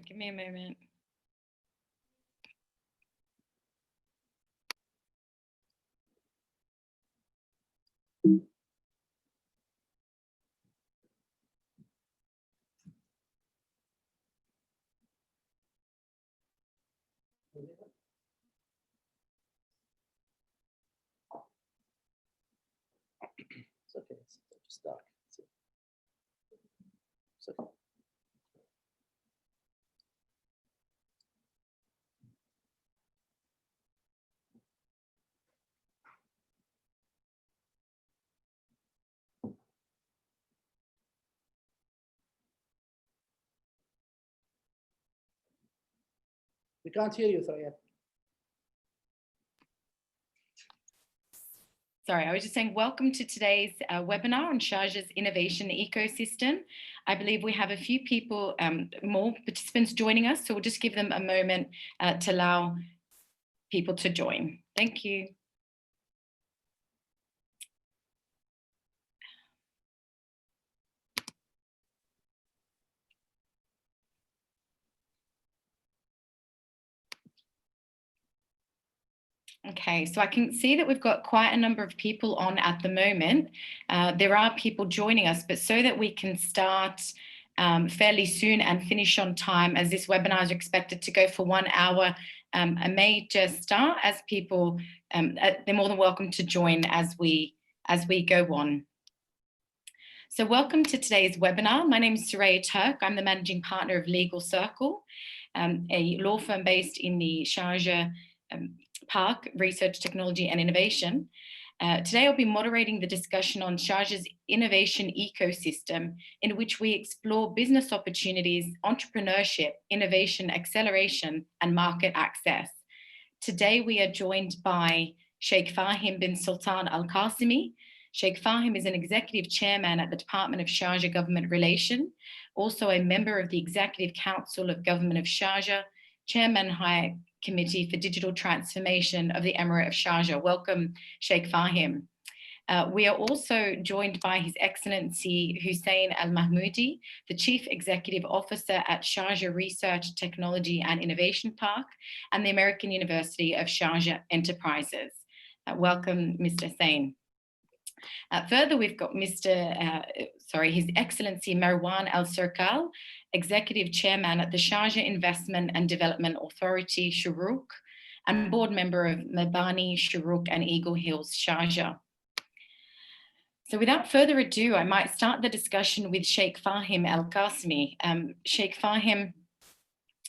Give me a moment. It's okay, it's stuck. It's okay. We can't hear you, Thoria. Sorry, I was just saying welcome to today's webinar on Sharjah's innovation ecosystem. I believe we have a few people, more participants joining us, so we'll just give them a moment to allow people to join. Thank you. Okay, so I can see that we've got quite a number of people on at the moment. There are people joining us, but so that we can start fairly soon and finish on time, as this webinar is expected to go for 1 hour, I may just start as people, they're more than welcome to join as we go on. So welcome to today's webinar. My name is Sharjah Turk. I'm the managing partner of Legal Circle, a law firm based in the Sharjah Park, Research, Technology and Innovation. Today I'll be moderating the discussion on Sharjah's innovation ecosystem, in which we explore business opportunities, entrepreneurship, innovation, acceleration and market access. Today we are joined by Sheikh Fahim bin Sultan Al Qasimi. Sheikh Fahim is an executive chairman at the Department of Sharjah Government Relation, also a member of the Executive Council of Government of Sharjah, Chairman High Committee for Digital Transformation of the Emirate of Sharjah. Welcome, Sheikh Fahim. We are also joined by His Excellency Hussein Al Mahmoudi, the Chief Executive Officer at Sharjah Research, Technology and Innovation Park and the American University of Sharjah Enterprises. Welcome, Mr. Hussein. Further, we've got His Excellency Marwan Al Serkal, Executive Chairman at the Sharjah Investment and Development Authority, Shuruk, and board member of Mabani, Shuruk and Eagle Hills, Sharjah. So without further ado, I might start the discussion with Sheikh Fahim Al Qasimi. Sheikh Fahim,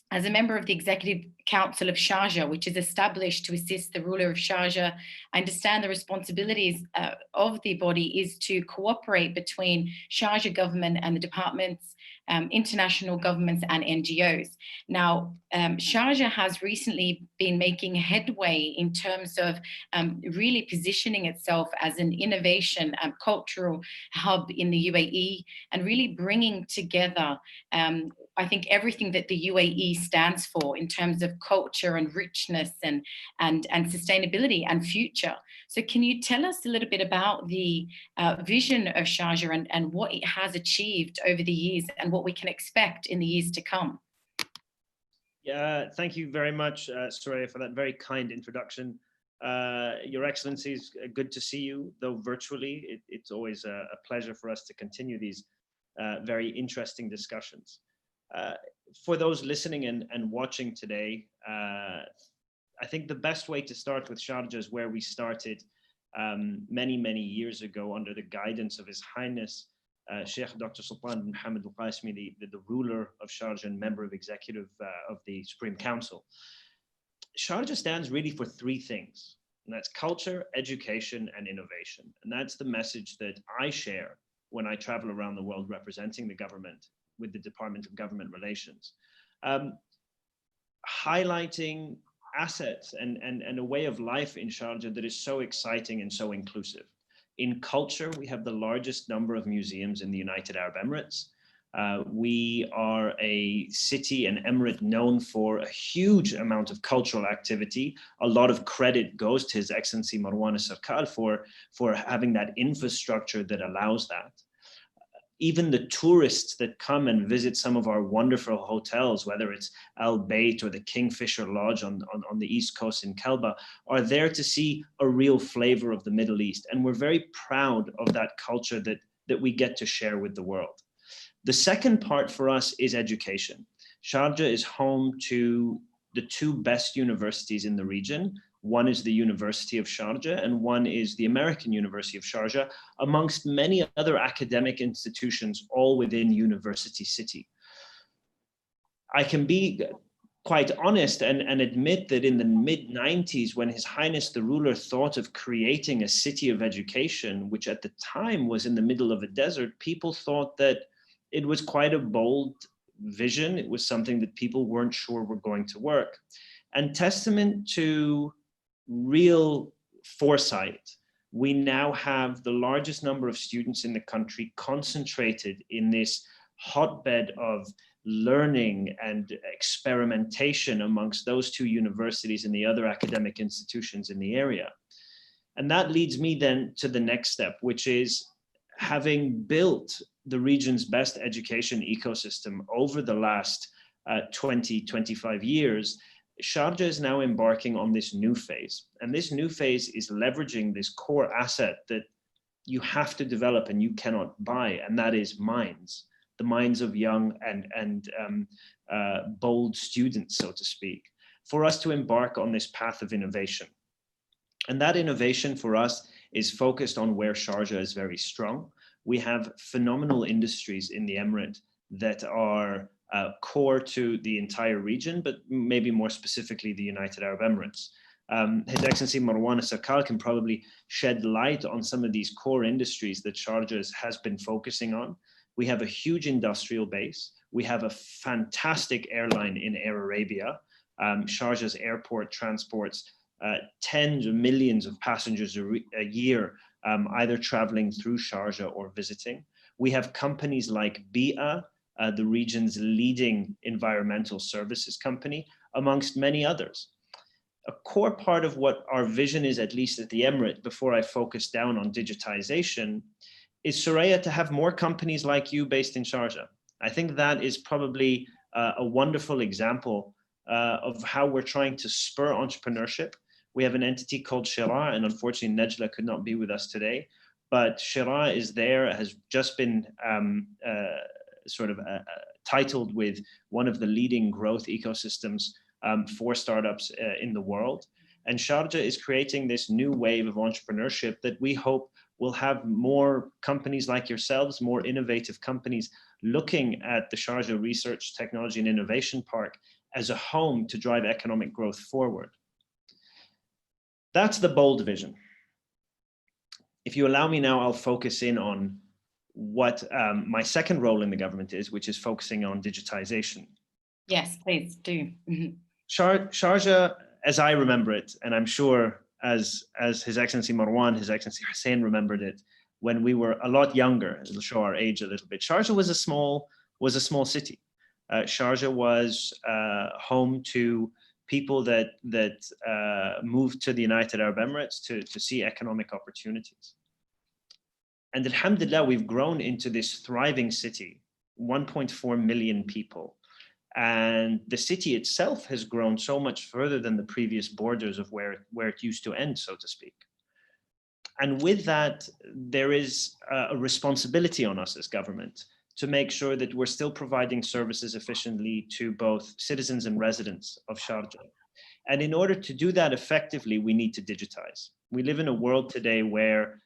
as a member of the Executive Council of Sharjah, which is established to assist the ruler of Sharjah, I understand the responsibilities of the body is to cooperate between Sharjah government and the departments, international governments and NGOs. Now, Sharjah has recently been making headway in terms of really positioning itself as an innovation and cultural hub in the UAE and really bringing together I think everything that the UAE stands for in terms of culture and richness and sustainability and future. So can you tell us a little bit about the vision of Sharjah and what it has achieved over the years and what we can expect in the years to come? Yeah, thank you very much, Sharjah, for that very kind introduction. Your Excellencies, good to see you, though virtually. It's always a pleasure for us to continue these very interesting discussions. For those listening and watching today, I think the best way to start with Sharjah is where we started many years ago under the guidance of His Highness Sheikh Dr. Sultan bin Hamad Al Qasimi, the ruler of Sharjah and member of executive of the Supreme Council. Sharjah stands really for three things, and that's culture, education, and innovation. And that's the message that I share when I travel around the world representing the government with the Department of Government Relations, highlighting assets and a way of life in Sharjah that is so exciting and so inclusive. In culture, we have the largest number of museums in the United Arab Emirates. We are a city and emirate known for a huge amount of cultural activity. A lot of credit goes to His Excellency Marwan Al Serkal for having that infrastructure that allows that. even the tourists that come and visit some of our wonderful hotels, whether it's Al Bayt or the Kingfisher Lodge on the East Coast in Kelba, are there to see a real flavor of the Middle East. And we're very proud of that culture that we get to share with the world. The second part for us is education. Sharjah is home to the two best universities in the region. One is the University of Sharjah and one is the American University of Sharjah, amongst many other academic institutions, all within University City. I can be quite honest and admit that in the mid-90s, when His Highness the ruler thought of creating a city of education, which at the time was in the middle of a desert, people thought that it was quite a bold vision. It was something that people weren't sure were going to work. And testament to real foresight, we now have the largest number of students in the country concentrated in this hotbed of learning and experimentation amongst those two universities and the other academic institutions in the area. And that leads me then to the next step, which is having built the region's best education ecosystem over the last 20, 25 years, Sharjah is now embarking on this new phase. And this new phase is leveraging this core asset that you have to develop and you cannot buy, and that is minds, the minds of young and bold students, so to speak, for us to embark on this path of innovation. And that innovation for us is focused on where Sharjah is very strong. We have phenomenal industries in the Emirate that are core to the entire region, but maybe more specifically the United Arab Emirates. His Excellency Marwan Sakal can probably shed light on some of these core industries that Sharjah has been focusing on. We have a huge industrial base. We have a fantastic airline in Air Arabia. Sharjah's airport transports tens of millions of passengers a year, either traveling through Sharjah or visiting. We have companies like BIA, the region's leading environmental services company, amongst many others. A core part of what our vision is, at least at the Emirate, before I focus down on digitization, is, Soraya, to have more companies like you based in Sharjah. I think that is probably a wonderful example of how we're trying to spur entrepreneurship. We have an entity called Sharjah, and unfortunately Nejla could not be with us today, but Sharjah is there, has just been titled with one of the leading growth ecosystems for startups in the world. And Sharjah is creating this new wave of entrepreneurship that we hope will have more companies like yourselves, more innovative companies looking at the Sharjah Research, Technology and Innovation Park as a home to drive economic growth forward. That's the bold vision. If you allow me now, I'll focus in on what my second role in the government is, which is focusing on digitization. Yes, please do. Sharjah, as I remember it, and I'm sure as His Excellency Marwan, His Excellency Hussein remembered it, when we were a lot younger, it'll show our age a little bit. Sharjah was a small city. Sharjah was home to people that moved to the United Arab Emirates to see economic opportunities. And alhamdulillah, we've grown into this thriving city, 1.4 million people. And the city itself has grown so much further than the previous borders of where it used to end, so to speak. And with that, there is a responsibility on us as government to make sure that we're still providing services efficiently to both citizens and residents of Sharjah. And in order to do that effectively, we need to digitize. We live in a world today where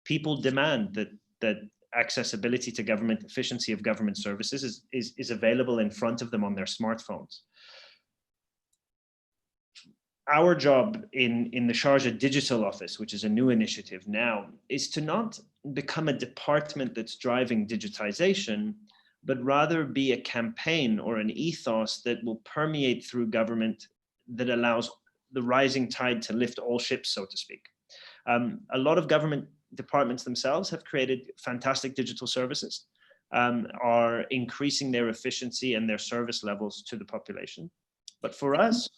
people demand that accessibility to government, efficiency of government services is available in front of them on their smartphones. Our job in the Sharjah Digital Office, which is a new initiative now, is to not become a department that's driving digitization, but rather be a campaign or an ethos that will permeate through government that allows the rising tide to lift all ships, so to speak. A lot of government departments themselves have created fantastic digital services, are increasing their efficiency and their service levels to the population. But for us,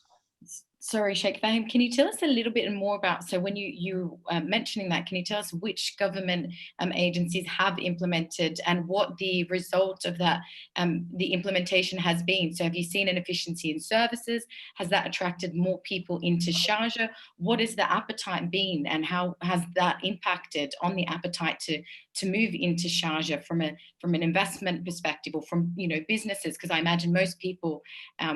Sorry, Sheikh Fahim, can you tell us a little bit more about, so when you mentioning that, can you tell us which government agencies have implemented and what the result of that, the implementation has been? So have you seen an efficiency in services? Has that attracted more people into Sharjah? What has the appetite been, and how has that impacted on the appetite to move into Sharjah from an investment perspective, or from, you know, businesses? Because I imagine most people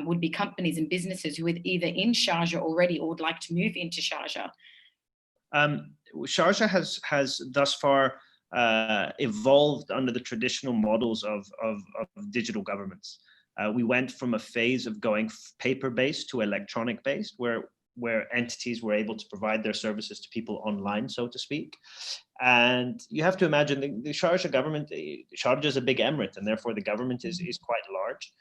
would be companies and businesses who are either in Sharjah already or would like to move into Sharjah. Sharjah has thus far evolved under the traditional models of digital governments. We went from a phase of going paper-based to electronic-based, where entities were able to provide their services to people online, so to speak. And you have to imagine the Sharjah government, Sharjah is a big emirate, and therefore the government is quite large.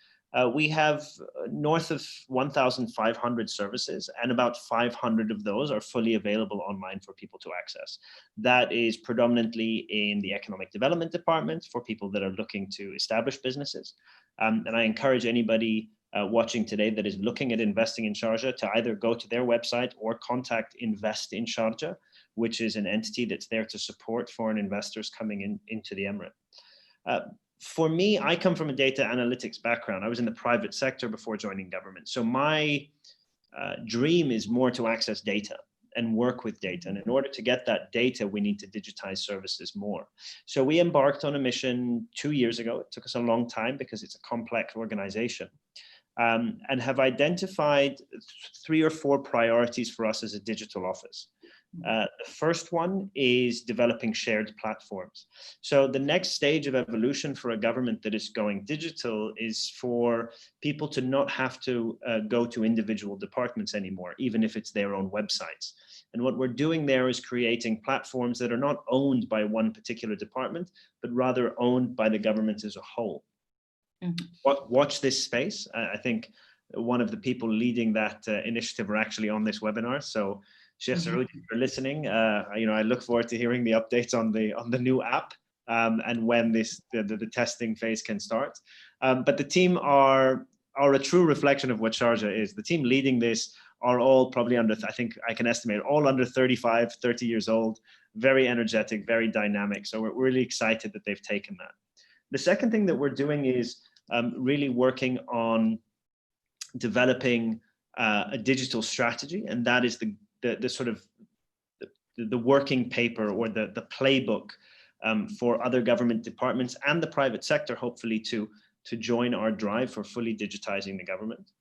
We have north of 1,500 services, and about 500 of those are fully available online for people to access. That is predominantly in the Economic Development Department for people that are looking to establish businesses. And I encourage anybody watching today that is looking at investing in Sharjah to either go to their website or contact Invest in Sharjah, which is an entity that's there to support foreign investors coming into the emirate. For me, I come from a data analytics background. I was in the private sector before joining government. So my dream is more to access data and work with data. And in order to get that data, we need to digitize services more. So we embarked on a mission 2 years ago. It took us a long time because it's a complex organization, and have identified 3 or 4 priorities for us as a digital office. The first one is developing shared platforms. So the next stage of evolution for a government that is going digital is for people to not have to go to individual departments anymore, even if it's their own websites. And what we're doing there is creating platforms that are not owned by one particular department, but rather owned by the government as a whole. Watch this space. I think one of the people leading that initiative are actually on this webinar. So Sheikh Saoud, if you're listening, I look forward to hearing the updates on the new app and when the testing phase can start. But the team are a true reflection of what Sharjah is. The team leading this are all probably under, I think I can estimate, all under 35, 30 years old, very energetic, very dynamic. So we're really excited that they've taken that. The second thing that we're doing is really working on developing a digital strategy, and that is the sort of the working paper or the playbook for other government departments and the private sector, hopefully to join our drive for fully digitizing the government.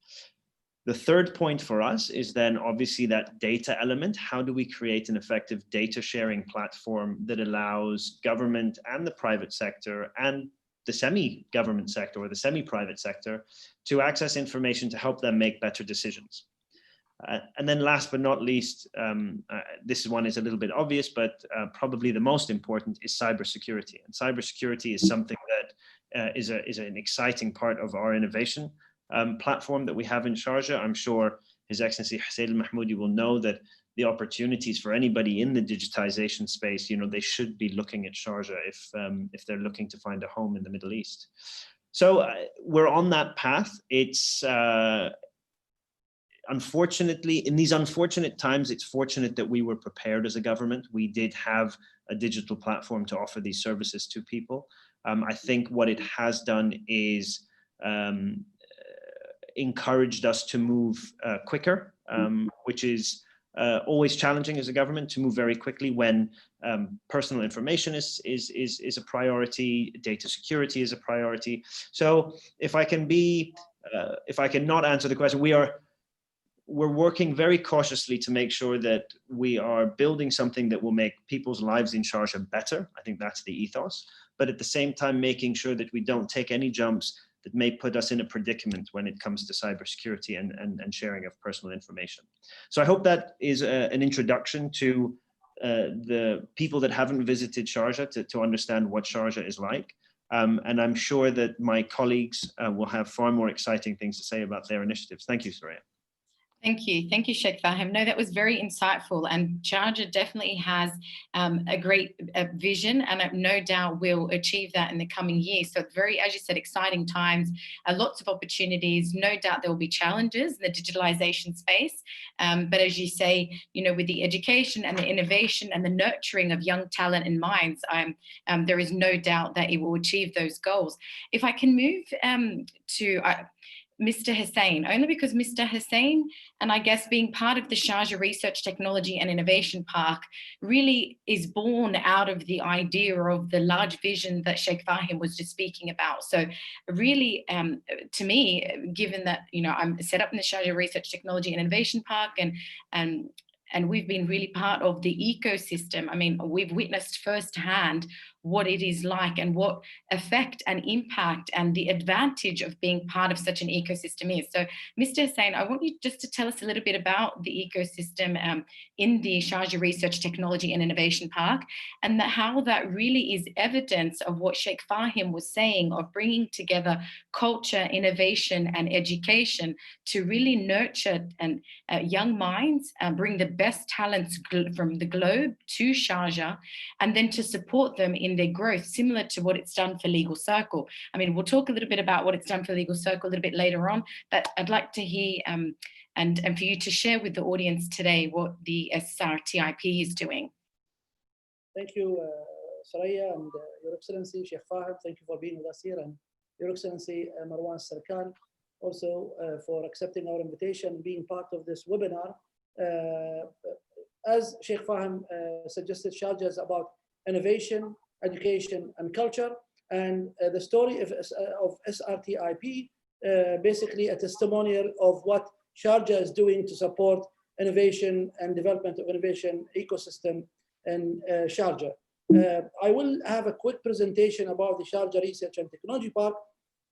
The third point for us is then obviously that data element. How do we create an effective data sharing platform that allows government and the private sector and the semi-government sector or the semi-private sector to access information to help them make better decisions? And then last but not least, this one is a little bit obvious, but probably the most important is cybersecurity. And cybersecurity is something that is an exciting part of our innovation platform that we have in Sharjah. I'm sure His Excellency Hussein al-Mahmoudi will know that the opportunities for anybody in the digitization space, they should be looking at Sharjah if they're looking to find a home in the Middle East. So we're on that path. It's unfortunately, in these unfortunate times, it's fortunate that we were prepared as a government. We did have a digital platform to offer these services to people. I think what it has done is encouraged us to move quicker, which is always challenging as a government to move very quickly when personal information is a priority, data security is a priority. So if I can not answer the question, we're working very cautiously to make sure that we are building something that will make people's lives in Sharjah better. I think that's the ethos, but at the same time, making sure that we don't take any jumps that may put us in a predicament when it comes to cybersecurity and sharing of personal information. So I hope that is an introduction to the people that haven't visited Sharjah to understand what Sharjah is like. And I'm sure that my colleagues will have far more exciting things to say about their initiatives. Thank you, Soraya. Thank you, Sheikh Fahim. No, that was very insightful, and Sharjah definitely has a great vision, and no doubt will achieve that in the coming years. So very, as you said, exciting times, lots of opportunities. No doubt there will be challenges in the digitalization space, but as you say, you know, with the education and the innovation and the nurturing of young talent and minds, there is no doubt that it will achieve those goals. If I can move to Mr. Hussain, only because Mr. Hussain, and I guess being part of the Sharjah Research, Technology and Innovation Park, really is born out of the idea of the large vision that Sheikh Fahim was just speaking about. So really, to me, given that, you know, I'm set up in the Sharjah Research, Technology and Innovation Park, and we've been really part of the ecosystem. I mean, we've witnessed firsthand what it is like and what effect and impact and the advantage of being part of such an ecosystem is. So, Mr. Hussain, I want you just to tell us a little bit about the ecosystem in the Sharjah Research, Technology and Innovation Park, and how that really is evidence of what Sheikh Fahim was saying of bringing together culture, innovation and education to really nurture and young minds, bring the best talents from the globe to Sharjah, and then to support them in their growth, similar to what it's done for Legal Circle. I mean, we'll talk a little bit about what it's done for Legal Circle a little bit later on, but I'd like to hear and for you to share with the audience today what the SRTIP is doing. Thank you, Saraya, and Your Excellency Sheikh Fahim. Thank you for being with us here, and Your Excellency Marwan Sarkan, also for accepting our invitation, being part of this webinar. As Sheikh Fahim suggested, Sharjah is about innovation, education, and culture. And the story of SRTIP, basically a testimonial of what Sharjah is doing to support innovation and development of innovation ecosystem in Sharjah. I will have a quick presentation about the Sharjah Research and Technology Park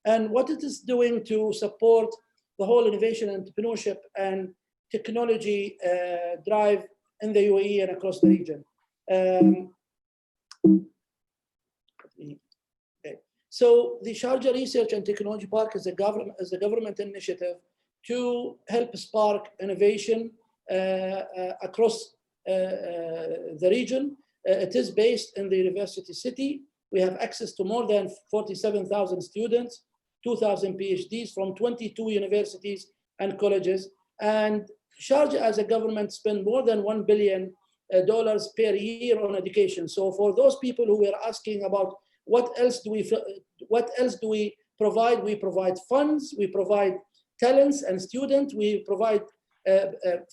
and what it is doing to support the whole innovation, entrepreneurship, and technology drive in the UAE and across the region. Okay. So the Sharjah Research and Technology Park is a government initiative to help spark innovation across the region. It is based in the university city. We have access to more than 47,000 students, 2,000 PhDs from 22 universities and colleges. And Sharjah as a government spend more than $1 billion per year on education. So for those people who were asking about what else do we provide? We provide funds, we provide talents and students, we provide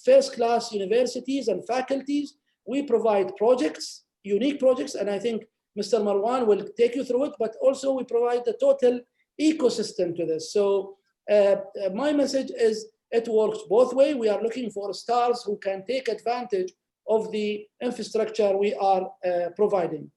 first-class universities and faculties, we provide projects, unique projects, and I think Mr. Marwan will take you through it, but also we provide the total ecosystem to this. So my message is it works both ways. We are looking for stars who can take advantage of the infrastructure we are providing.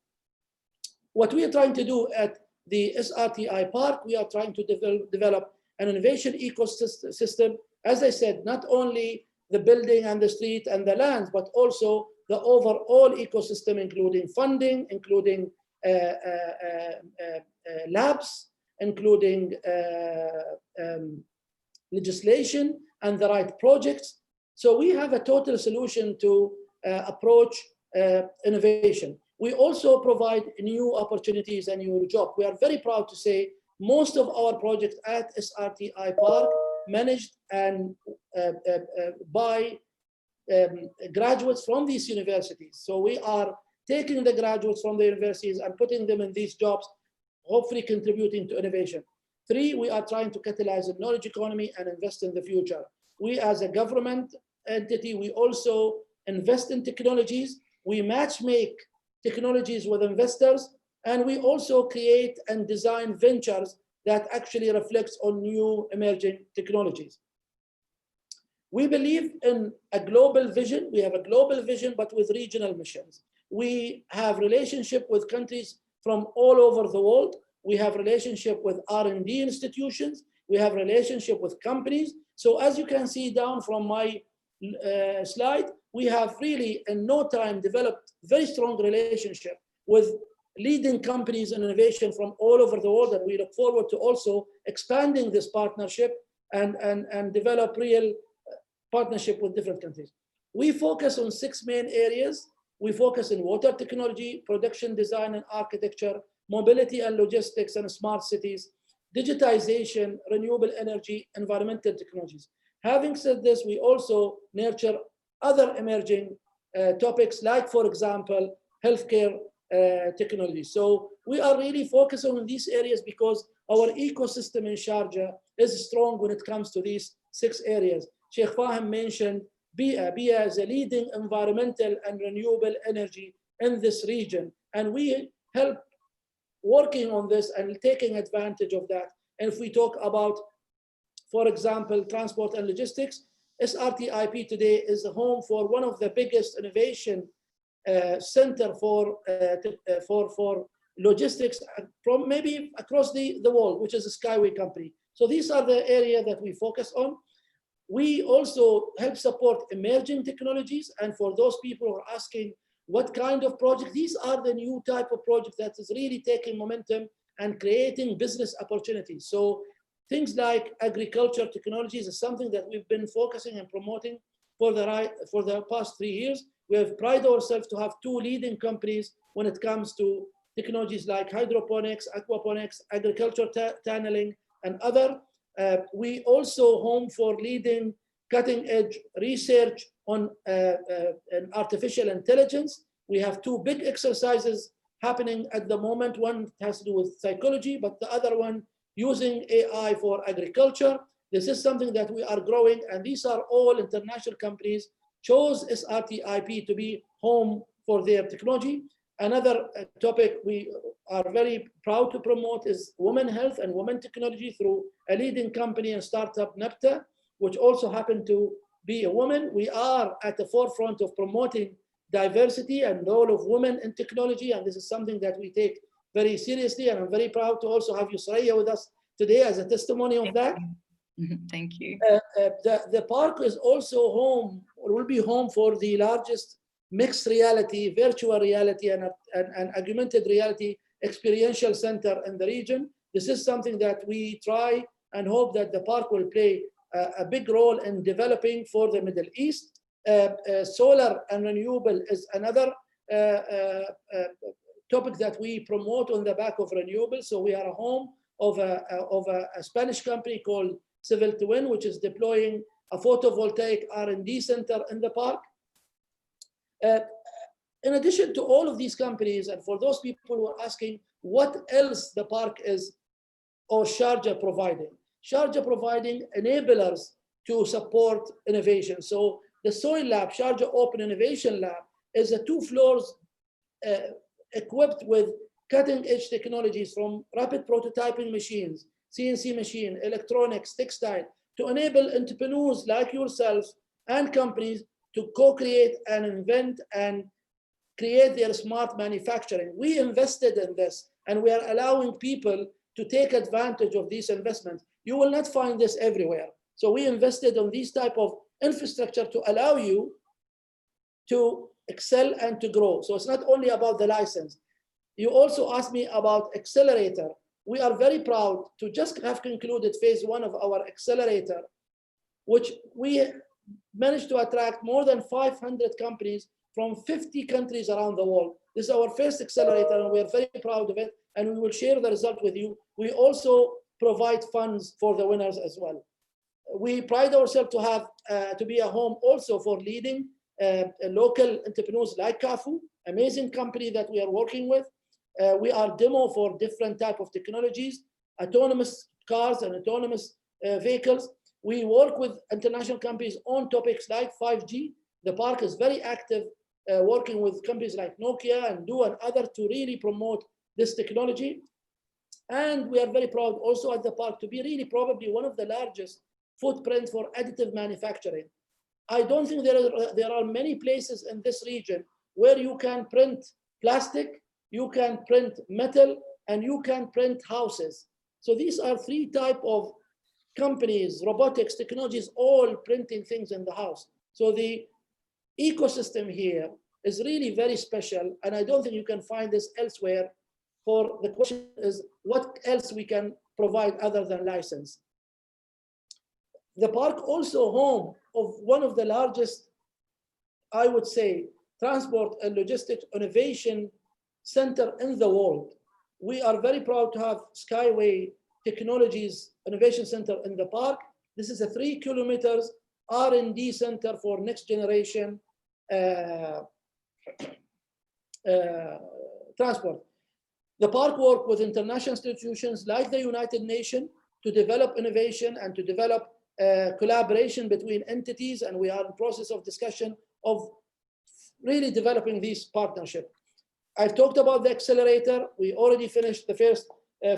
What we are trying to do at the SRTI Park, we are trying to develop an innovation ecosystem. As I said, not only the building and the street and the lands, but also the overall ecosystem, including funding, including labs, including legislation and the right projects. So we have a total solution to approach innovation. We also provide new opportunities and new jobs. We are very proud to say most of our projects at SRTI Park managed and by graduates from these universities. So we are taking the graduates from the universities and putting them in these jobs, hopefully contributing to innovation. 3, we are trying to catalyze the knowledge economy and invest in the future. We as a government entity, we also invest in technologies. We match make technologies with investors, and we also create and design ventures that actually reflects on new emerging technologies. We believe in a global vision. We have a global vision, but with regional missions. We have relationship with countries from all over the world. We have relationship with R&D institutions. We have relationship with companies. So as you can see down from my slide, we have really in no time developed very strong relationship with leading companies in innovation from all over the world, and we look forward to also expanding this partnership and develop real partnership with different countries. We focus on 6 main areas. We focus in water technology, production design and architecture, mobility and logistics and smart cities, digitization, renewable energy, environmental technologies. Having said this, we also nurture other emerging topics like, for example, healthcare technology. So we are really focusing on these areas because our ecosystem in Sharjah is strong when it comes to these 6 areas. Sheikh Fahim mentioned BIA. BIA is a leading environmental and renewable energy in this region. And we help working on this and taking advantage of that. And if we talk about, for example, transport and logistics, SRTIP today is a home for one of the biggest innovation center for logistics from maybe across the world, which is a Skyway company. So these are the area that we focus on. We also help support emerging technologies. And for those people who are asking what kind of project, these are the new type of project that is really taking momentum and creating business opportunities. So things like agriculture technologies is something that we've been focusing and promoting for the past 3 years. We have prided ourselves to have 2 leading companies when it comes to technologies like hydroponics, aquaponics, agriculture tunneling, and other. We also home for leading cutting edge research on artificial intelligence. We have 2 big exercises happening at the moment. One has to do with psychology, but the other one using AI for agriculture. This is something that we are growing, and these are all international companies chose SRTIP to be home for their technology. Another topic we are very proud to promote is women health and women technology through a leading company and startup, NAPTA, which also happened to be a woman. We are at the forefront of promoting diversity and role of women in technology, and this is something that we take very seriously, and I'm very proud to also have Sharjah with us today as a testimony of that. Thank you. The park is also home, or will be home for the largest mixed reality, virtual reality, and augmented reality experiential center in the region. This is something that we try and hope that the park will play a big role in developing for the Middle East. Solar and renewable is another topic that we promote on the back of renewable. So we are a home of a Spanish company called Civil Twin, which is deploying a photovoltaic R&D center in the park. In addition to all of these companies, and for those people who are asking what else the park is or Sharjah providing. Sharjah providing enablers to support innovation. So the Soil Lab, Sharjah Open Innovation Lab, is a 2 floors equipped with cutting edge technologies from rapid prototyping machines, CNC machine, electronics, textile, to enable entrepreneurs like yourselves and companies to co-create and invent and create their smart manufacturing. We invested in this, and we are allowing people to take advantage of these investments. You will not find this everywhere. So we invested on these type of infrastructure to allow you to excel and to grow. So it's not only about the license. You also asked me about Accelerator. We are very proud to just have concluded phase 1 of our Accelerator, which we managed to attract more than 500 companies from 50 countries around the world. This is our first Accelerator, and we are very proud of it, and we will share the result with you. We also provide funds for the winners as well. We pride ourselves to have to be a home also for leading local entrepreneurs like Kafu, amazing company that we are working with. We are demo for different type of technologies, autonomous cars and autonomous vehicles. We work with international companies on topics like 5G. The park is very active working with companies like Nokia and Do and others to really promote this technology. And we are very proud also at the park to be really probably one of the largest footprint for additive manufacturing. I don't think there are many places in this region where you can print plastic, you can print metal, and you can print houses. So these are 3 types of companies, robotics, technologies, all printing things in the house. So the ecosystem here is really very special, and I don't think you can find this elsewhere. For the question is, what else we can provide other than license? The park also home of one of the largest, I would say, transport and logistics innovation center in the world. We are very proud to have Skyway Technologies Innovation Center in the park. This is a 3 kilometers R&D center for next generation transport. The park work with international institutions like the United Nations to develop innovation and to develop collaboration between entities, and we are in process of discussion of really developing this partnership. I've talked about the accelerator. We already finished the first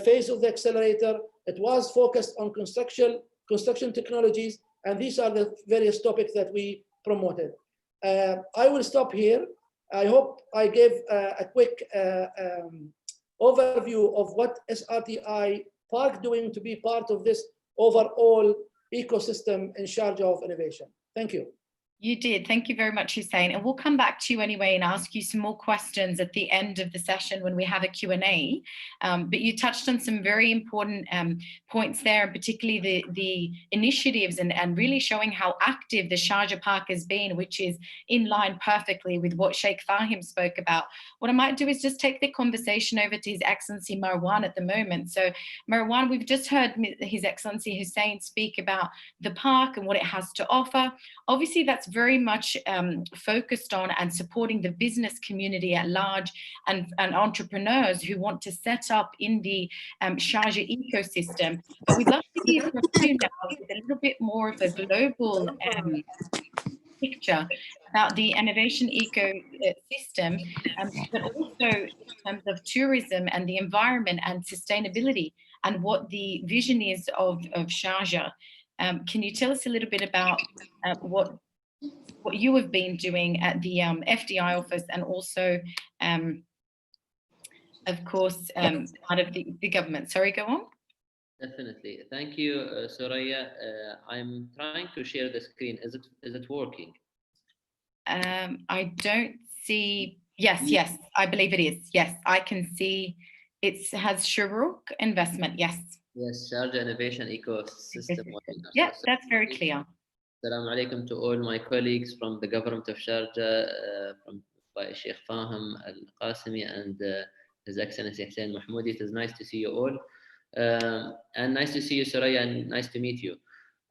phase of the accelerator. It was focused on construction technologies, and these are the various topics that we promoted. I will stop here. I hope I gave a quick overview of what SRTI Park doing to be part of this overall ecosystem in Sharjah of innovation. Thank you. You did. Thank you very much, Hussein. And we'll come back to you anyway and ask you some more questions at the end of the session when we have a Q&A. But you touched on some very important points there, and particularly the initiatives and really showing how active the Sharjah Park has been, which is in line perfectly with what Sheikh Fahim spoke about. What I might do is just take the conversation over to His Excellency Marwan at the moment. So Marwan, we've just heard His Excellency Hussein speak about the park and what it has to offer. Obviously, that's very much focused on and supporting the business community at large and entrepreneurs who want to set up in the Sharjah ecosystem. But we'd love to hear from you now with a little bit more of a global picture about the innovation ecosystem, but also in terms of tourism and the environment and sustainability and what the vision is of Sharjah. Can you tell us a little bit about what you have been doing at the FDI office and also, of course, part of the government? Sorry, go on. Definitely. Thank you, Soraya. I'm trying to share the screen. Is it working? I don't see. Yes, I believe it is. Yes, I can see. It has Sharuk Investment. Yes. Yes, Sharjah Innovation Ecosystem. Yeah, that's very clear. Assalamu alaikum to all my colleagues from the government of Sharjah, by Sheikh Fahim Al-Qasimi and His Excellency Hussein Mahmoudi. It is nice to see you all. And nice to see you, Soraya, and nice to meet you.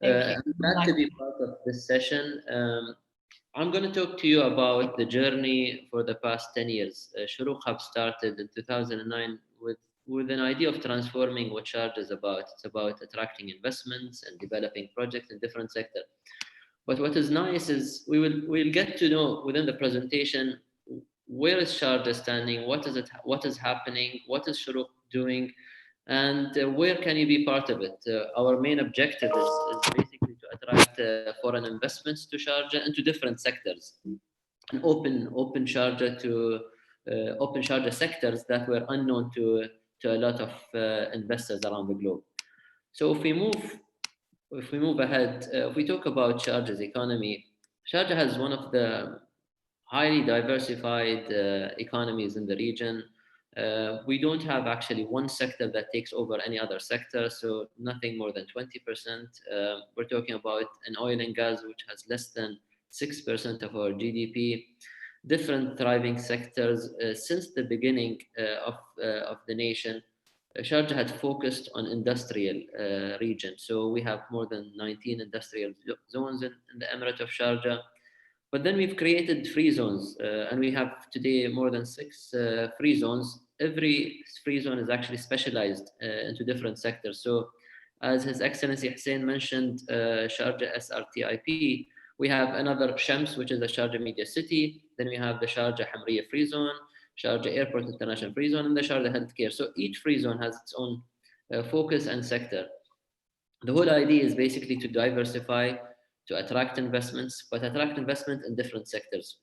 I'm glad to be part of this session. I'm going to talk to you about the journey for the past 10 years. Shuruq Hub started in 2009 with an idea of transforming what Sharjah is about. It's about attracting investments and developing projects in different sectors. But what is nice is we'll get to know within the presentation where is Sharjah standing, what is happening, what is Shuruq doing, and where can you be part of it. Our main objective is basically to attract foreign investments to Sharjah into different sectors, and open Sharjah to open Sharjah sectors that were unknown to a lot of investors around the globe. So if we move ahead, if we talk about Sharjah's economy, Sharjah has one of the highly diversified economies in the region. We don't have actually one sector that takes over any other sector, so nothing more than 20%. We're talking about an oil and gas which has less than 6% of our GDP. Different thriving sectors. Since the beginning of the nation, Sharjah had focused on industrial region. So we have more than 19 industrial zones in the Emirate of Sharjah. But then we've created free zones, and we have today more than 6 free zones. Every free zone is actually specialized into different sectors. So as His Excellency Hussein mentioned, Sharjah SRTIP, we have another Shams, which is the Sharjah Media City. Then we have the Sharjah Hamriya Free Zone, Sharjah Airport International Free Zone, and the Sharjah Healthcare. So each free zone has its own focus and sector. The whole idea is basically to diversify, to attract investments, but attract investment in different sectors.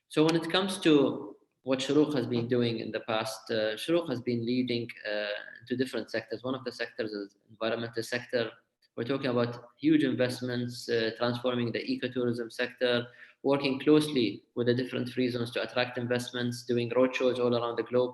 So when it comes to what Shuruq has been doing in the past, Shuruq has been leading into different sectors. One of the sectors is environmental sector. We're talking about huge investments, transforming the ecotourism sector, working closely with the different free zones to attract investments, doing roadshows all around the globe.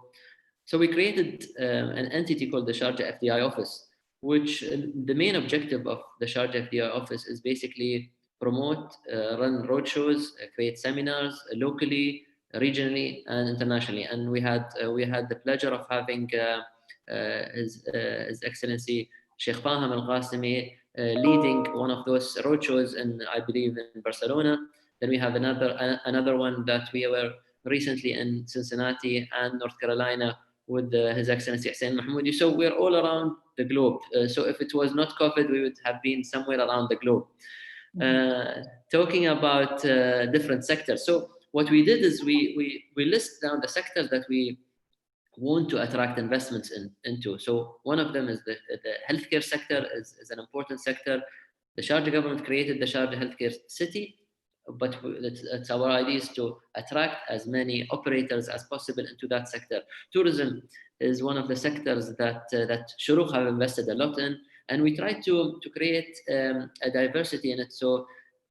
So we created an entity called the Sharjah FDI office. which the main objective of the Sharjah FDI office is basically promote, run roadshows, create seminars locally, regionally, and internationally. And we had the pleasure of having His Excellency Sheikh Fahim Al-Qasimi leading one of those roadshows I believe in Barcelona. Then we have another one that we were recently in Cincinnati and North Carolina with His Excellency Hussein Mahmoudi. So we're all around the globe. So if it was not COVID, we would have been somewhere around the globe. Talking about different sectors. So what we did is we list down the sectors that we want to attract investments into. So one of them is the healthcare sector is an important sector. The Sharjah government created the Sharjah Healthcare City, but it's our idea is to attract as many operators as possible into that sector. Tourism is one of the sectors that Shurukh have invested a lot in, and we try to create a diversity in it. So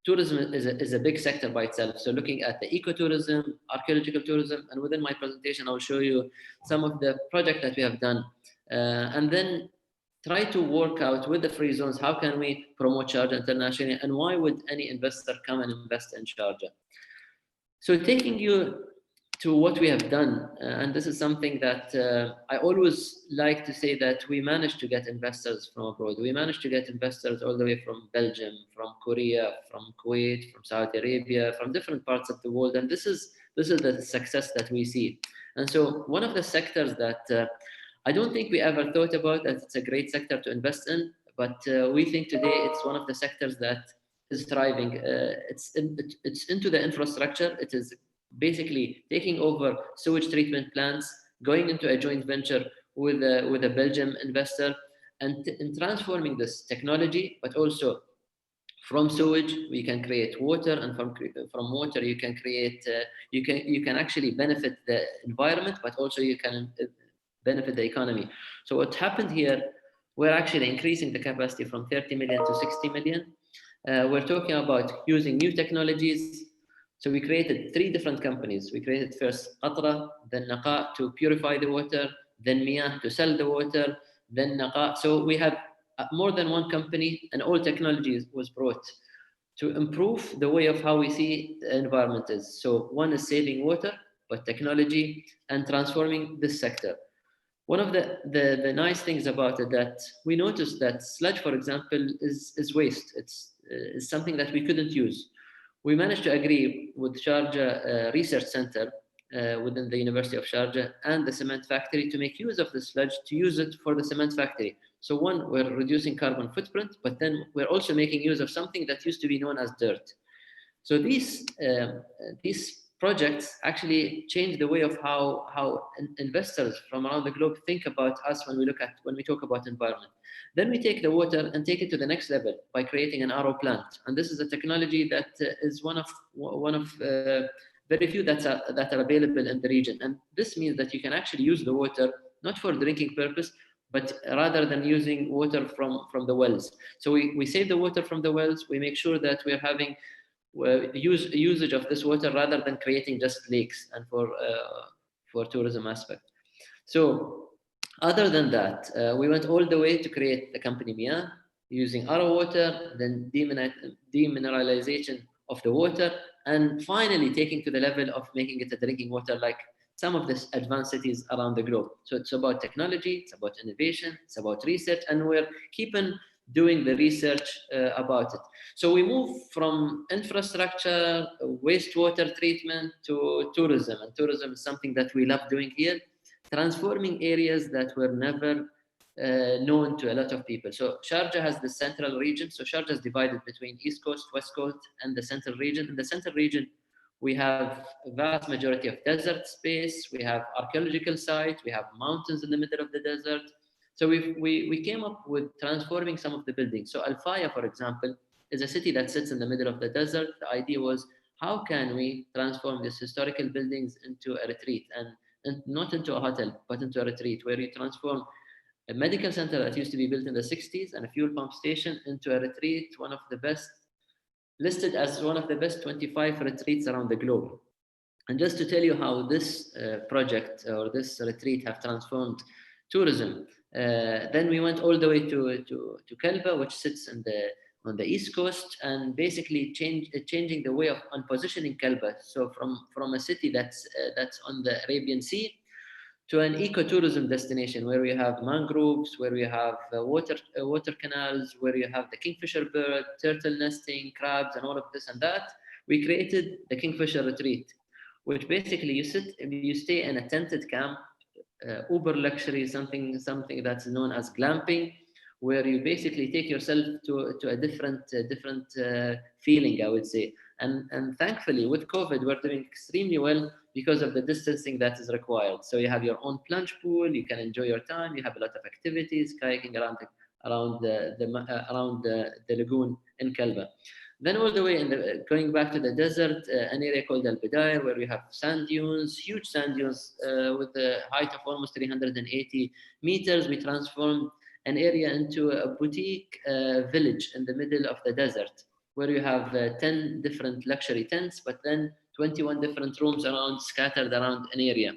tourism is a big sector by itself. So looking at the ecotourism, archaeological tourism, and within my presentation, I'll show you some of the projects that we have done. And then try to work out with the free zones, how can we promote Sharjah internationally, and why would any investor come and invest in Sharjah? So taking you to what we have done, and this is something that I always like to say, that we managed to get investors from abroad. We managed to get investors all the way from Belgium, from Korea, from Kuwait, from Saudi Arabia, from different parts of the world, and this is the success that we see. And so one of the sectors that I don't think we ever thought about that it's a great sector to invest in, but we think today it's one of the sectors that is thriving. It's into the infrastructure. It is basically taking over sewage treatment plants, going into a joint venture with a Belgian investor, and transforming this technology, but also from sewage we can create water, and from water you can create you can actually benefit the environment, but also you can benefit the economy. So what happened here, we're actually increasing the capacity from 30 million to 60 million. We're talking about using new technologies. So we created 3 different companies. We created first Qatra, then Naqa to purify the water, then Miyah to sell the water, then Naqa. So we have more than one company, and all technology was brought to improve the way of how we see the environment is. So one is saving water, but technology and transforming this sector. One of the nice things about it that we noticed that sludge, for example, is waste. It's something that we couldn't use. We managed to agree with Sharjah Research Center within the University of Sharjah and the cement factory to make use of the sludge, to use it for the cement factory. So one, we're reducing carbon footprint, but then we're also making use of something that used to be known as dirt. So these projects actually change the way of how investors from around the globe think about us when we talk about environment. Then we take the water and take it to the next level by creating an RO plant, and this is a technology that is one of very few that are available in the region. And this means that you can actually use the water not for drinking purpose, but rather than using water from the wells. So we save the water from the wells. We make sure that we're having usage of this water rather than creating just lakes and for tourism aspect. So other than that, we went all the way to create the company Miyah using RO water, then demineralization of the water, and finally taking to the level of making it a drinking water like some of the advanced cities around the globe. So it's about technology, it's about innovation, it's about research, and we're keeping doing the research about it. So we move from infrastructure, wastewater treatment to tourism. And tourism is something that we love doing here, transforming areas that were never known to a lot of people. So Sharjah has the central region. So Sharjah is divided between East Coast, West Coast, and the central region. In the central region, we have a vast majority of desert space. We have archaeological sites. We have mountains in the middle of the desert. So we came up with transforming some of the buildings. So Al-Faya, for example, is a city that sits in the middle of the desert. The idea was, how can we transform these historical buildings into a retreat, and not into a hotel, but into a retreat, where you transform a medical center that used to be built in the 60s and a fuel pump station into a retreat, one of the best, listed as one of the best 25 retreats around the globe. And just to tell you how this project or this retreat have transformed tourism, Then we went all the way to Kalba, which sits on the east coast, and basically changing the way of positioning Kalba. So from a city that's on the Arabian Sea to an ecotourism destination where we have mangroves, where we have water canals, where you have the kingfisher bird, turtle nesting, crabs, and all of this and that. We created the Kingfisher Retreat, which basically you stay in a tented camp, uber luxury, something that's known as glamping, where you basically take yourself to a different feeling, I would say. And thankfully, with COVID, we're doing extremely well because of the distancing that is required. So you have your own plunge pool, you can enjoy your time, you have a lot of activities, kayaking around the lagoon in Kalba. Then all the way going back to the desert, an area called Al Bidayr, where we have sand dunes, huge sand dunes with a height of almost 380 meters. We transformed an area into a boutique village in the middle of the desert, where you have 10 different luxury tents, but then 21 different rooms scattered around an area.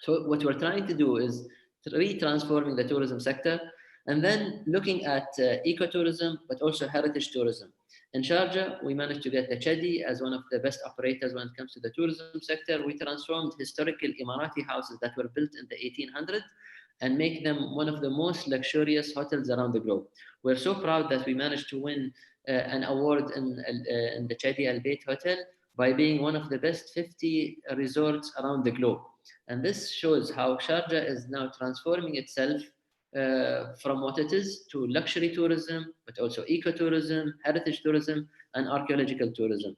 So what we're trying to do is re-transforming the tourism sector, and then looking at ecotourism, but also heritage tourism. In Sharjah, we managed to get the Chadi as one of the best operators when it comes to the tourism sector. We transformed historical Emirati houses that were built in the 1800s and make them one of the most luxurious hotels around the globe. We're so proud that we managed to win an award in the Chadi Al Bayt Hotel by being one of the best 50 resorts around the globe. And this shows how Sharjah is now transforming itself from what it is to luxury tourism, but also ecotourism, heritage tourism, and archaeological tourism.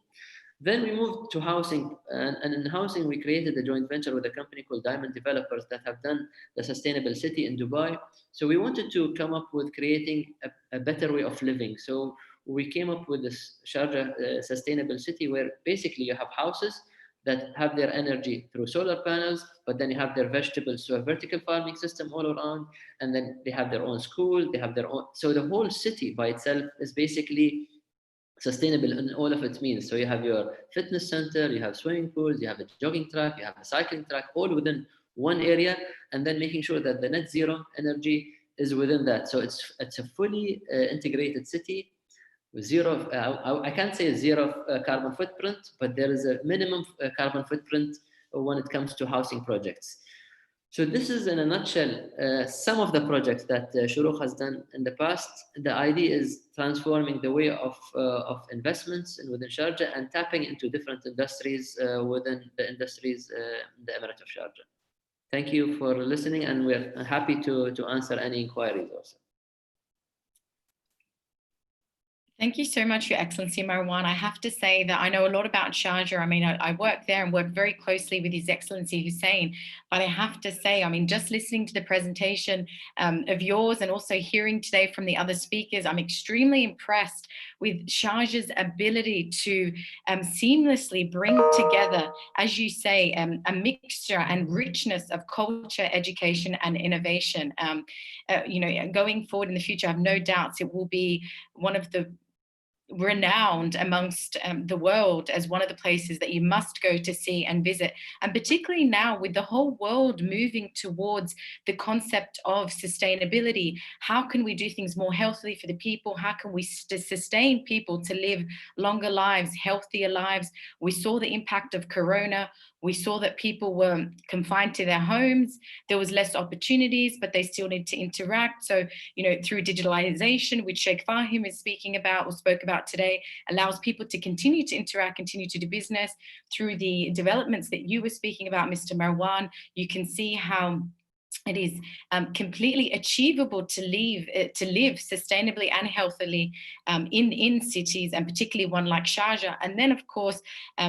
Then we moved to housing, and in housing, we created a joint venture with a company called Diamond Developers that have done the sustainable city in Dubai. So we wanted to come up with creating a better way of living. So we came up with this Sharjah sustainable city, where basically you have houses that have their energy through solar panels, but then you have their vegetables, so a vertical farming system all around, and then they have their own school, they have their own, so the whole city by itself is basically sustainable in all of its means. So you have your fitness center, you have swimming pools, you have a jogging track, you have a cycling track, all within one area, and then making sure that the net zero energy is within that. So it's a fully integrated city. Zero, I can't say zero carbon footprint, but there is a minimum carbon footprint when it comes to housing projects. So this is, in a nutshell, some of the projects that Shuruq has done in the past. The idea is transforming the way of investments within Sharjah and tapping into different industries within the industries in the Emirate of Sharjah. Thank you for listening, and we're happy to answer any inquiries also. Thank you so much, Your Excellency Marwan. I have to say that I know a lot about Sharjah. I mean, I work there and work very closely with His Excellency Hussein. But I have to say, I mean, just listening to the presentation of yours and also hearing today from the other speakers, I'm extremely impressed with Sharjah's ability to seamlessly bring together, as you say, a mixture and richness of culture, education, and innovation. You know, going forward in the future, I have no doubts it will be one of the renowned amongst the world as one of the places that you must go to see and visit. And particularly now with the whole world moving towards the concept of sustainability, how can we do things more healthily for the people? How can we sustain people to live longer lives, healthier lives? We saw the impact of Corona. We saw that people were confined to their homes. There was less opportunities, but they still need to interact. So, you know, through digitalization, which Sheikh Fahim is speaking about or spoke about today, allows people to continue to interact, continue to do business. Through the developments that you were speaking about, Mr. Marwan, you can see how it is completely achievable to live sustainably and healthily in cities, and particularly one like Sharjah. And then, of course,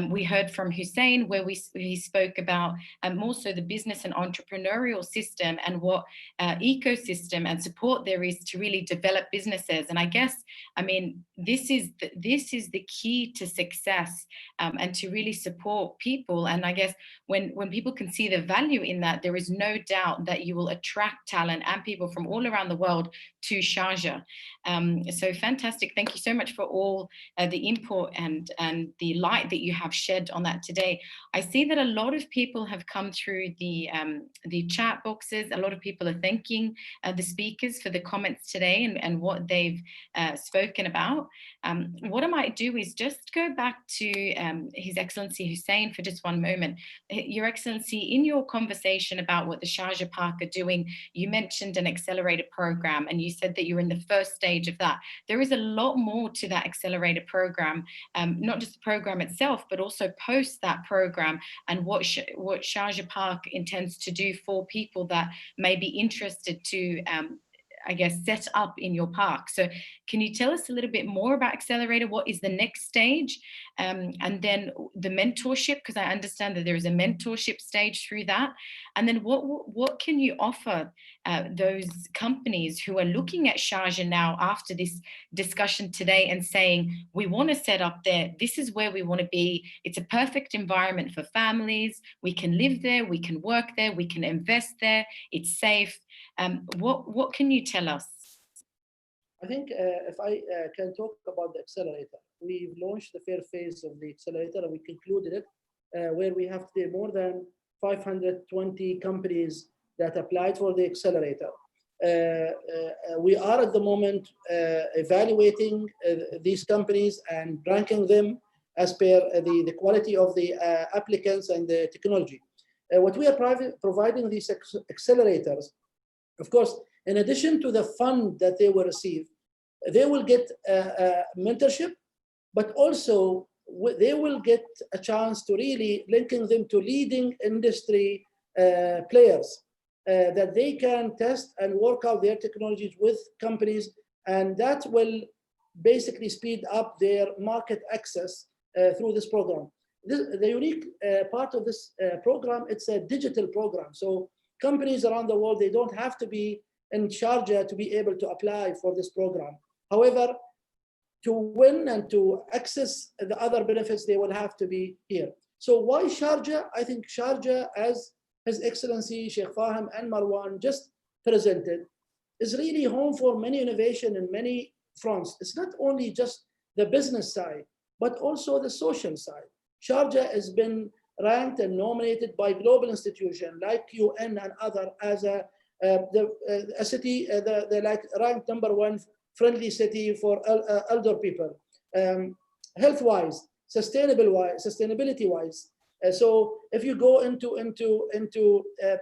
we heard from Hussein, where he spoke about more so the business and entrepreneurial system and what ecosystem and support there is to really develop businesses. And I guess, I mean, this is the key to success and to really support people. And I guess when people can see the value in that, there is no doubt that you will attract talent and people from all around the world to Sharjah. So fantastic. Thank you so much for all the input and the light that you have shed on that today. I see that a lot of people have come through the chat boxes. A lot of people are thanking the speakers for the comments today and what they've spoken about. What I might do is just go back to His Excellency Hussein for just one moment. Your Excellency, in your conversation about what the Sharjah Park are doing, you mentioned an accelerator program, and you said that you're in the first stage of that. There is a lot more to that accelerator program, not just the program itself, but also post that program and what Sharjah Park intends to do for people that may be interested to I guess, set up in your park. So can you tell us a little bit more about Accelerator? What is the next stage? And then the mentorship, because I understand that there is a mentorship stage through that. And then what can you offer those companies who are looking at Sharjah now after this discussion today and saying, we want to set up there, this is where we want to be. It's a perfect environment for families. We can live there, we can work there, we can invest there, it's safe. What can you tell us? I think if I can talk about the accelerator, we've launched the first phase of the accelerator and we concluded it, where we have today more than 520 companies that applied for the accelerator. We are at the moment evaluating these companies and ranking them as per the quality of the applicants and the technology. What we are providing these accelerators, of course, in addition to the fund that they will receive, they will get mentorship, but also they will get a chance to really linking them to leading industry players that they can test and work out their technologies with companies, and that will basically speed up their market access through this program. The unique part of this program, it's a digital program. So companies around the world, they don't have to be in Sharjah to be able to apply for this program. However, to win and to access the other benefits, they will have to be here. So why Sharjah? I think Sharjah, as His Excellency Sheikh Fahim and Marwan just presented, is really home for many innovation in many fronts. It's not only just the business side, but also the social side. Sharjah has been ranked and nominated by global institutions like UN and other as a city, like ranked #1 friendly city for elder people, health-wise, sustainability-wise. So if you go into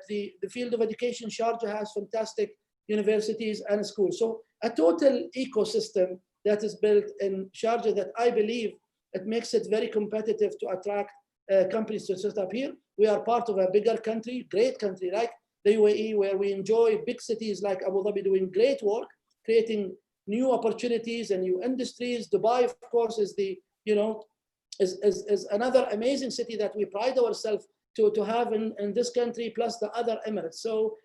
the field of education, Sharjah has fantastic universities and schools. So a total ecosystem that is built in Sharjah that I believe it makes it very competitive to attract companies to set up here. We are part of a bigger country, great country like the UAE, where we enjoy big cities like Abu Dhabi doing great work, creating new opportunities and new industries. Dubai, of course, is the, is another amazing city that we pride ourselves to have in this country, plus the other Emirates. So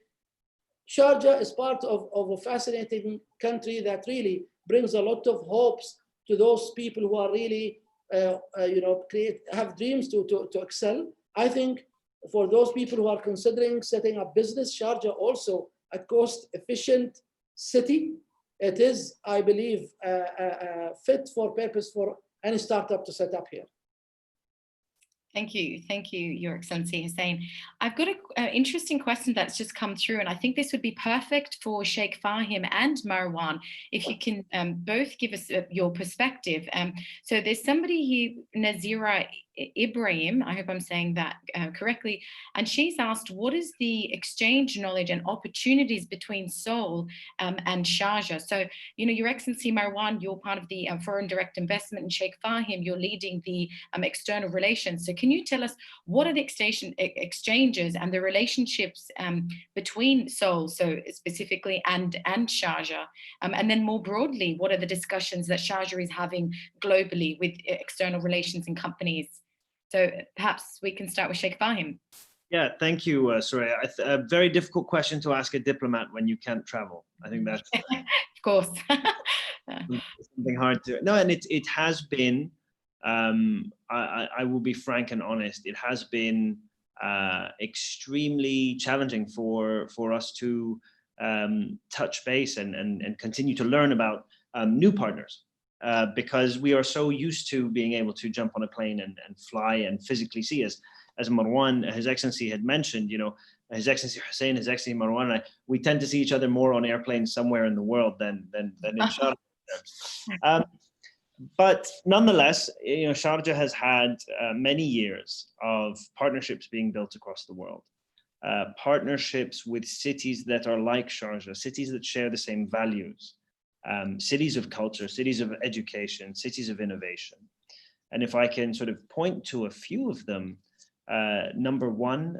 Sharjah is part of a fascinating country that really brings a lot of hopes to those people who are really have dreams to excel. I think for those people who are considering setting up business, Sharjah also a cost-efficient city. It is, I believe, fit for purpose for any startup to set up here. Thank you, Your Excellency Hussein. I've got an interesting question that's just come through, and I think this would be perfect for Sheikh Fahim and Marwan, if you can both give us your perspective. So there's somebody here, Nazira Ibrahim, I hope I'm saying that correctly, and she's asked, what is the exchange knowledge and opportunities between Seoul and Sharjah? So, Your Excellency Marwan, you're part of the foreign direct investment, and Sheikh Fahim, you're leading the external relations. So can you tell us what are the exchanges and the relationships between Seoul, so specifically, and Sharjah? And then more broadly, what are the discussions that Sharjah is having globally with external relations and companies? So perhaps we can start with Sheikh Fahim. Yeah, thank you, Soraya. A very difficult question to ask a diplomat when you can't travel. I think that's of course something hard to. No, and it has been. I will be frank and honest. It has been extremely challenging for us to touch base and continue to learn about new partners. Because we are so used to being able to jump on a plane and fly and physically see, as Marwan, His Excellency, had mentioned, His Excellency Hussein, His Excellency Marwan and I, we tend to see each other more on airplanes somewhere in the world than in Sharjah. But nonetheless, Sharjah has had many years of partnerships being built across the world. Partnerships with cities that are like Sharjah, cities that share the same values. Cities of culture, cities of education, cities of innovation. And if I can sort of point to a few of them, number one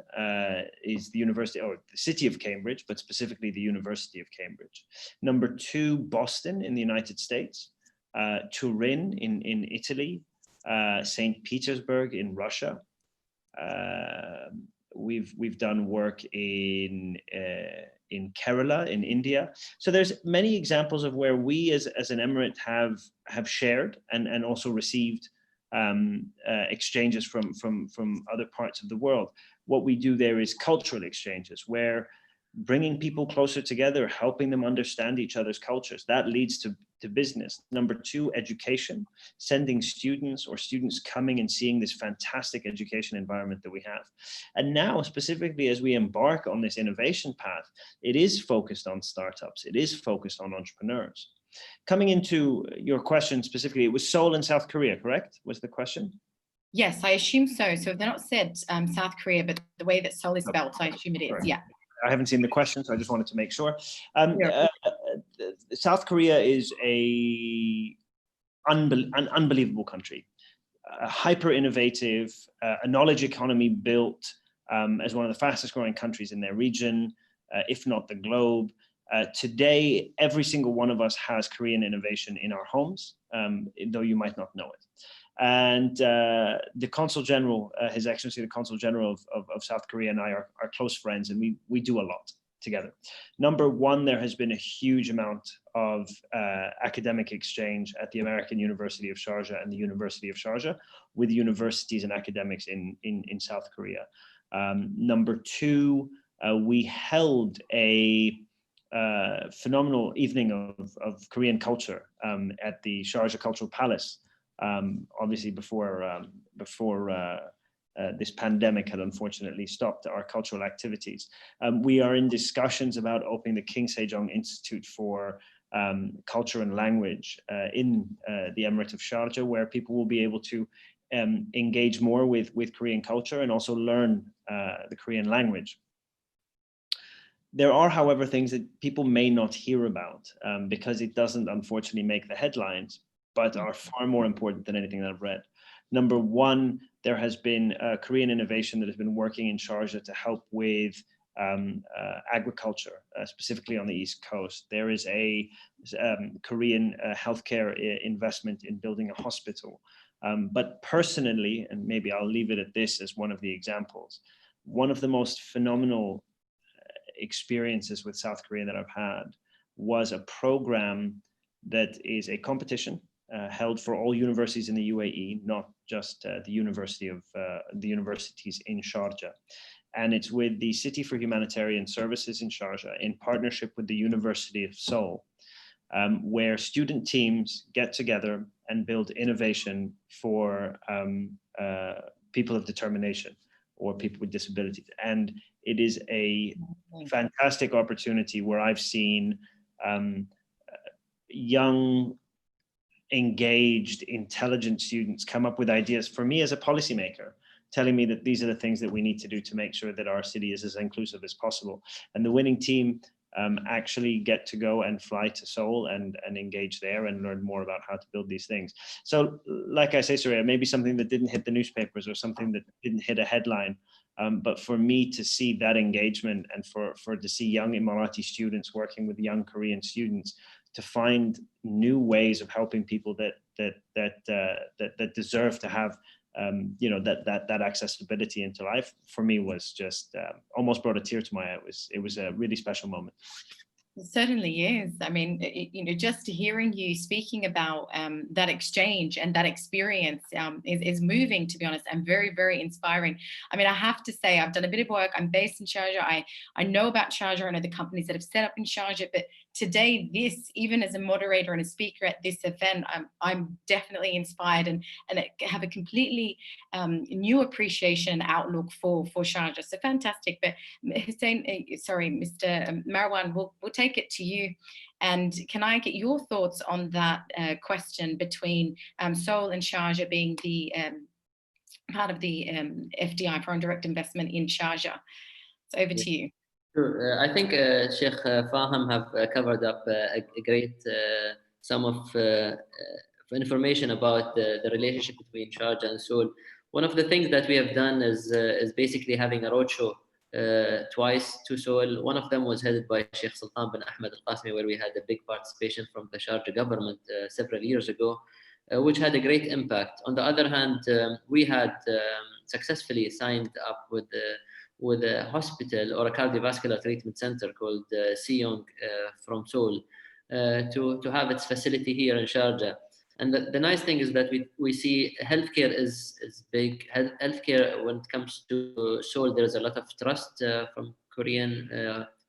is the University, or the city of Cambridge, but specifically the University of Cambridge. Number two, Boston in the United States, Turin in Italy, St. Petersburg in Russia. We've done work in Kerala, in India. So there's many examples of where we as an emirate have shared and also received exchanges from other parts of the world. What we do there is cultural exchanges, where bringing people closer together, helping them understand each other's cultures, that leads to business. Number two, education, sending students coming and seeing this fantastic education environment that we have. And now, specifically, as we embark on this innovation path, it is focused on startups. It is focused on entrepreneurs. Coming into your question specifically, it was Seoul in South Korea, correct? Was the question? Yes, I assume so. So if they're not said South Korea, but the way that Seoul is spelled, I assume it is, Correct. yeah. I haven't seen the question, so I just wanted to make sure. Yeah. South Korea is an unbelievable country, hyper innovative, a knowledge economy built as one of the fastest growing countries in their region, if not the globe. Today, every single one of us has Korean innovation in our homes, though you might not know it. And the Consul General, His Excellency, the Consul General of South Korea, and I are close friends, and we do a lot together. Number one, there has been a huge amount of academic exchange at the American University of Sharjah and the University of Sharjah with universities and academics in South Korea. Number two, we held a phenomenal evening of Korean culture at the Sharjah Cultural Palace. Obviously, before this pandemic had unfortunately stopped our cultural activities. We are in discussions about opening the King Sejong Institute for Culture and Language in the Emirate of Sharjah, where people will be able to engage more with Korean culture and also learn the Korean language. There are, however, things that people may not hear about because it doesn't unfortunately make the headlines, but are far more important than anything that I've read. Number one, there has been Korean innovation that has been working in Sharjah to help with agriculture, specifically on the East Coast. There is a Korean healthcare investment in building a hospital. But personally, and maybe I'll leave it at this as one of the examples, one of the most phenomenal experiences with South Korea that I've had was a program that is a competition held for all universities in the UAE, not just the universities in Sharjah. And it's with the City for Humanitarian Services in Sharjah in partnership with the University of Seoul, where student teams get together and build innovation for people of determination or people with disabilities. And it is a fantastic opportunity where I've seen young, engaged, intelligent students come up with ideas for me as a policymaker, telling me that these are the things that we need to do to make sure that our city is as inclusive as possible. And the winning team actually get to go and fly to Seoul and engage there and learn more about how to build these things. So like I say, Soraya, maybe something that didn't hit the newspapers or something that didn't hit a headline, but for me to see that engagement and for to see young Emirati students working with young Korean students to find new ways of helping people that deserve to have that accessibility into life, for me was just almost brought a tear to my eye. It was a really special moment. It certainly is. I mean, just hearing you speaking about that exchange and that experience is moving, to be honest, and very, very inspiring. I mean, I have to say, I've done a bit of work. I'm based in Sharjah. I know about Sharjah. I know the companies that have set up in Sharjah. But today, even as a moderator and a speaker at this event, I'm definitely inspired and have a completely new appreciation outlook for Sharjah. So fantastic. But Hussein, Mr. Marwan, we'll take it to you. And can I get your thoughts on that question between Seoul and Sharjah being the part of the FDI, foreign direct investment in Sharjah? So over to you. Sure. I think Sheikh Fahim have covered up a great sum of information about the relationship between Sharjah and Seoul. One of the things that we have done is basically having a roadshow twice to Seoul. One of them was headed by Sheikh Sultan bin Ahmed Al-Qasimi, where we had a big participation from the Sharjah government several years ago, which had a great impact. On the other hand, we had successfully signed up with a hospital or a cardiovascular treatment center called Seong from Seoul to have its facility here in Sharjah. And the nice thing is that we see healthcare is big. Healthcare, when it comes to Seoul, there's a lot of trust from Korean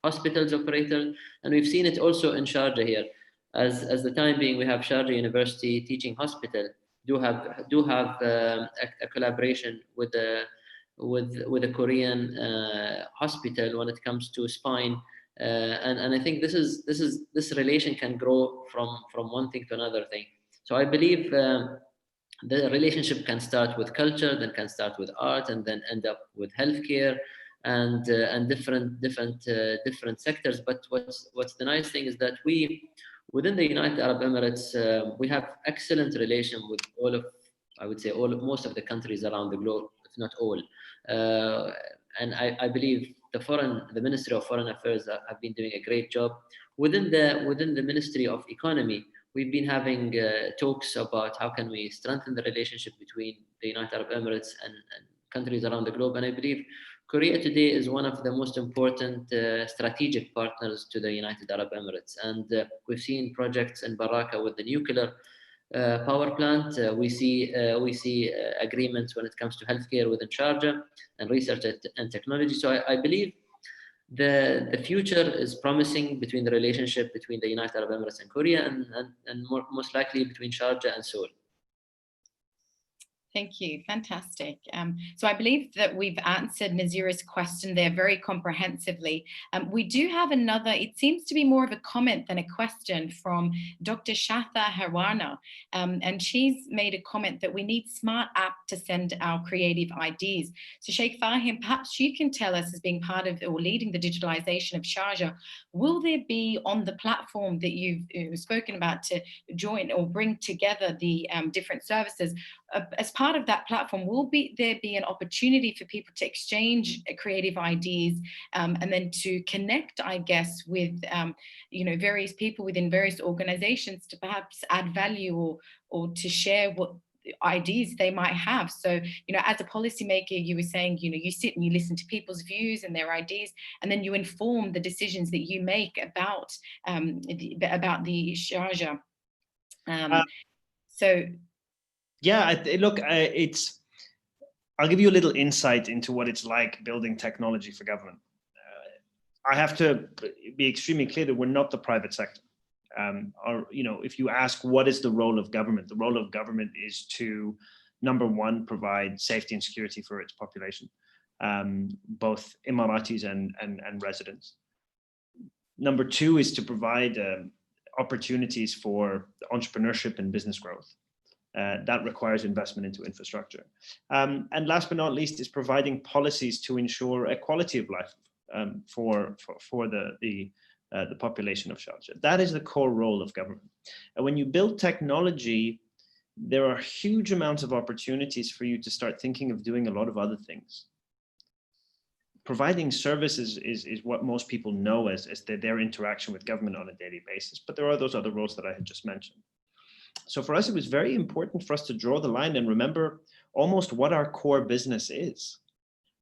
hospitals operators, and we've seen it also in Sharjah here. As the time being, we have Sharjah University Teaching Hospital do have a collaboration with a Korean hospital when it comes to spine. And I think this relation can grow from one thing to another thing. So I believe the relationship can start with culture, then can start with art, and then end up with healthcare and different sectors. But what's the nice thing is that we, within the United Arab Emirates, we have excellent relation with most of the countries around the globe, if not all. And I believe the Ministry of Foreign Affairs have been doing a great job. Within the Ministry of Economy, we've been having talks about how can we strengthen the relationship between the United Arab Emirates and countries around the globe. And I believe Korea today is one of the most important strategic partners to the United Arab Emirates. And we've seen projects in Baraka with the nuclear power plant. We see agreements when it comes to healthcare within Sharjah and research and technology. So I believe the future is promising between the relationship between the United Arab Emirates and Korea, and most likely between Sharjah and Seoul. Thank you. Fantastic. So I believe that we've answered Nazira's question there very comprehensively. We do have another, it seems to be more of a comment than a question, from Dr. Shatha Harwana. And she's made a comment that we need smart app to send our creative ideas. So Sheikh Fahim, perhaps you can tell us, as being part of or leading the digitalization of Sharjah, will there be on the platform that you've spoken about to join or bring together the different services, as part of that platform, will there be an opportunity for people to exchange creative ideas and then to connect, I guess, with various people within various organizations to perhaps add value or to share what ideas they might have? So, as a policymaker, you were saying, you sit and you listen to people's views and their ideas, and then you inform the decisions that you make about the Sharjah. Yeah, look, I'll give you a little insight into what it's like building technology for government. I have to be extremely clear that we're not the private sector. If you ask what is the role of government, the role of government is to, number one, provide safety and security for its population, both Emiratis and residents. Number two is to provide opportunities for entrepreneurship and business growth. That requires investment into infrastructure. And last but not least is providing policies to ensure a quality of life for the population of Sharjah. That is the core role of government. And when you build technology, there are huge amounts of opportunities for you to start thinking of doing a lot of other things. Providing services is what most people know as their interaction with government on a daily basis, but there are those other roles that I had just mentioned. So for us, it was very important for us to draw the line and remember almost what our core business is,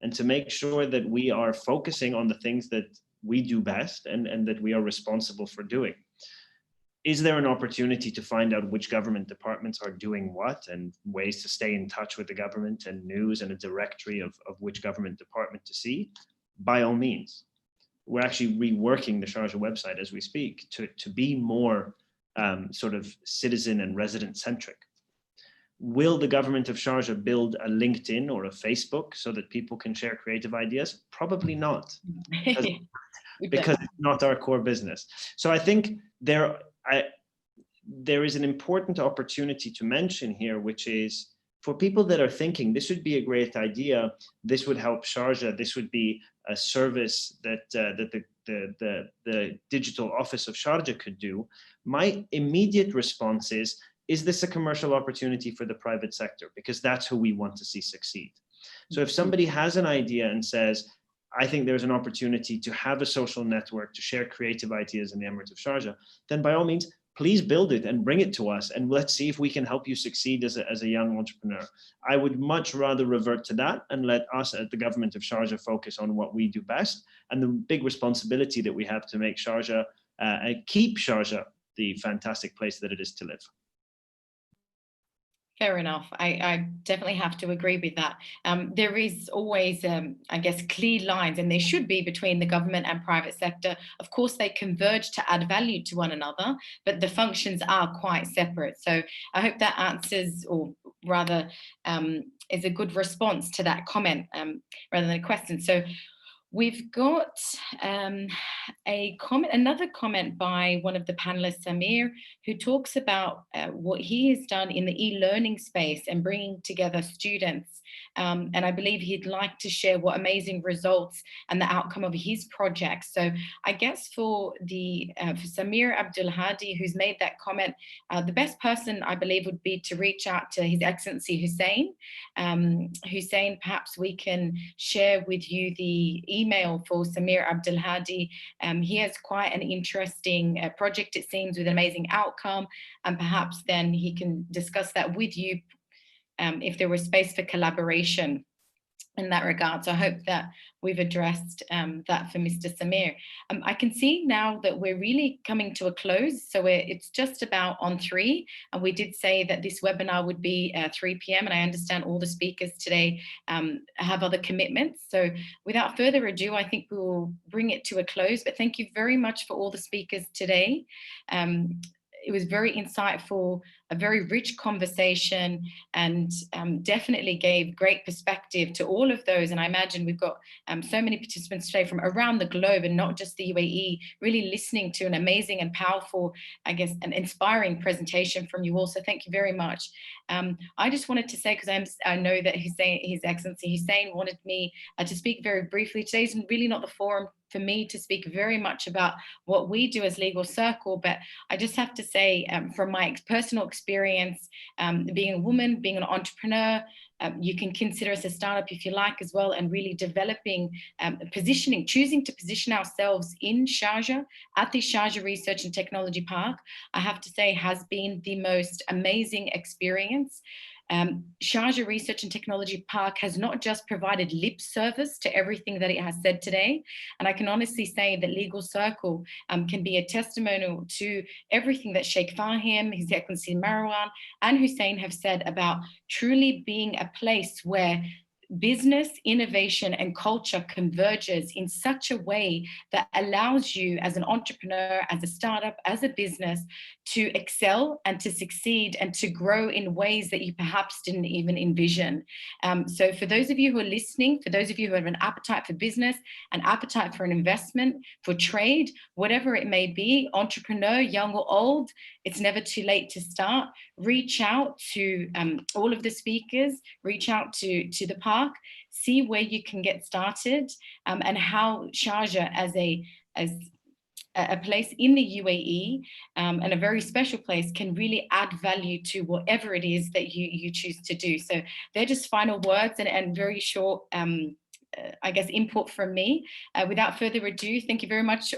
and to make sure that we are focusing on the things that we do best and that we are responsible for doing. Is there an opportunity to find out which government departments are doing what and ways to stay in touch with the government and news and a directory of which government department to see? By all means. We're actually reworking the Sharjah website as we speak to be more sort of citizen and resident centric. Will the government of Sharjah build a LinkedIn or a Facebook so that people can share creative ideas? Probably not, because it's not our core business. So I think there is an important opportunity to mention here, which is for people that are thinking this would be a great idea, this would help Sharjah, this would be a service that the digital office of Sharjah could do. My immediate response is this a commercial opportunity for the private sector? Because that's who we want to see succeed. So if somebody has an idea and says, I think there's an opportunity to have a social network to share creative ideas in the Emirate of Sharjah, then by all means, please build it and bring it to us, and let's see if we can help you succeed as a young entrepreneur. I would much rather revert to that and let us at the government of Sharjah focus on what we do best and the big responsibility that we have to make Sharjah and keep Sharjah the fantastic place that it is to live. Fair enough. I definitely have to agree with that. There is always, I guess, clear lines, and there should be, between the government and private sector. Of course, they converge to add value to one another, but the functions are quite separate. So I hope that answers, or rather is a good response to that comment rather than a question. So we've got another comment by one of the panelists, Samir, who talks about what he has done in the e-learning space and bringing together students. And I believe he'd like to share what amazing results and the outcome of his project. So I guess for Samir Abdul Hadi, who's made that comment, the best person I believe would be to reach out to His Excellency Hussein. Hussein, perhaps we can share with you the email for Samir Abdul Hadi. He has quite an interesting project, it seems, with an amazing outcome, and perhaps then he can discuss that with you if there was space for collaboration in that regard. So I hope that we've addressed that for Mr. Samir. I can see now that we're really coming to a close. So it's just about on 3. And we did say that this webinar would be 3 p.m. And I understand all the speakers today have other commitments. So without further ado, I think we will bring it to a close. But thank you very much for all the speakers today. It was very insightful, a very rich conversation, and definitely gave great perspective to all of those. And I imagine we've got so many participants today from around the globe and not just the UAE, really listening to an amazing and powerful, I guess, an inspiring presentation from you all. So thank you very much. I just wanted to say, because I know that His Excellency Hussein wanted me to speak very briefly. Today's really not the forum for me to speak very much about what we do as Legal Circle, but I just have to say, from my personal experience, being a woman, being an entrepreneur, you can consider us a startup if you like as well, and really developing, choosing to position ourselves in Sharjah, at the Sharjah Research and Technology Park, I have to say has been the most amazing experience. Sharjah Research and Technology Park has not just provided lip service to everything that it has said today, and I can honestly say that Legal Circle can be a testimonial to everything that Sheikh Fahim, His Excellency Marwan, and Hussein have said about truly being a place where business, innovation, and culture converges in such a way that allows you as an entrepreneur, as a startup, as a business, to excel and to succeed and to grow in ways that you perhaps didn't even envision. So for those of you who are listening, for those of you who have an appetite for business, an appetite for an investment, for trade, whatever it may be, entrepreneur, young or old, it's never too late to start. Reach out to all of the speakers, reach out to the park, see where you can get started, and how Sharjah as a place in the UAE and a very special place can really add value to whatever it is that you choose to do. So they're just final words and very short, I guess, input from me. Without further ado, thank you very much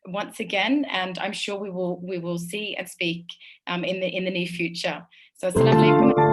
once again, and I'm sure we will see and speak in the near future. So assalamu alaikum.